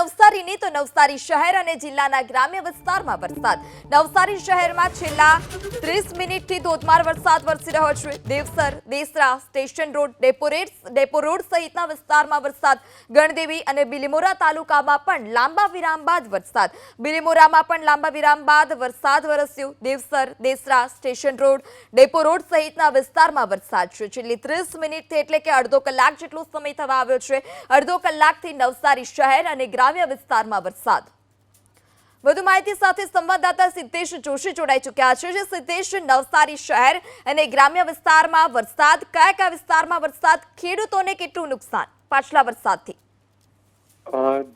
નવસારીની તો નવસારી શહેર અને જિલ્લાના ગ્રામ્ય વિસ્તારમાં વરસાદ. નવસારી શહેરમાં છેલ્લા 30 મિનિટથી ધોધમાર વરસાદ વરસી રહ્યો છે. Devsar, Desra, station road, depot road સહિતના વિસ્તારમાં વરસાદ. ગણદેવી અને બિલીમોરા તાલુકામાં પણ લાંબા વિરામ બાદ વરસાદ. બિલીમોરામાં પણ લાંબા વિરામ બાદ વરસાદ વરસ્યો. Devsar, Desra, station road, depot road સહિતના વિસ્તારમાં વરસાદ છે. છેલ્લી 30 મિનિટથી એટલે કે અડધો કલાક જેટલો સમય થવા આવ્યો છે. અડધો કલાકથી નવસારી શહેર અને ગ્રામ્ય વિસ્તારમાં વરસાદ. વધુ માહિતી સાથે સંવાદદાતા સિદ્ધેશ જોશી જોડાઈ ચૂક્યા છે. જે સિદ્ધેશ, નવસારી શહેર અને ગ્રામ્ય વિસ્તારમાં વરસાદ, કયા વિસ્તારમાં વરસાદ, ખેડૂતોને કેટલું નુકસાન પાછલા વરસાદથી?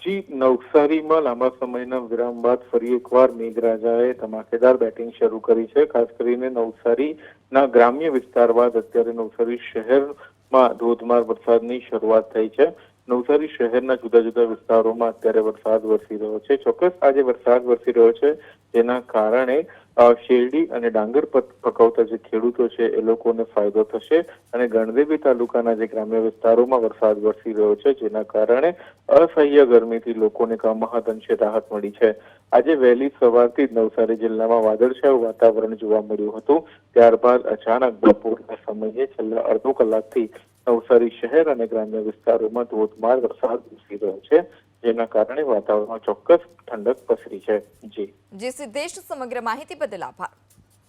જી, નવસારીમાં લાંબા સમયના વિરામ બાદ ફરી એકવાર મેઘરાજાએ ધમાકેદાર બેટિંગ શરૂ કરી છે. ખાસ કરીને નવસારીના ગ્રામ્ય વિસ્તાર બાદ અત્યારે નવસારી શહેરમાં ધોધમાર વરસાદની શરૂઆત થઈ છે. નવસારી શહેરના જુદા જુદા વિસ્તારોમાં અત્યારે વરસાદ વરસી રહ્યો છે. ચોક્કસ આજે વરસાદ વરસી રહ્યો છે, જેના કારણે શેરડી અને ડાંગર પકવતા જે ખેડૂતો છે એ લોકોને ફાયદો થશે. અને ગણદેવી તાલુકાના જે ગ્રામ્ય વિસ્તારોમાં વરસાદ વરસી રહ્યો છે, જેના કારણે અસહ્ય ગરમીથી લોકોને મહદઅંશે રાહત મળી છે. આજે વહેલી સવારથી જ નવસારી જિલ્લામાં વાદળછાયું વાતાવરણ જોવા મળ્યું હતું. ત્યારબાદ અચાનક બપોરના સમયે છેલ્લા અડધો કલાકથી નવસારી શહેર અને ગ્રામ્ય વિસ્તારોમાં ધોધમાર વરસાદ વરસી રહ્યો છે, જેના કારણે વાતાવરણમાં ચોક્કસ ઠંડક પસરી છે. જી સિદ્ધેશ, સમગ્ર માહિતી બદલ આભાર.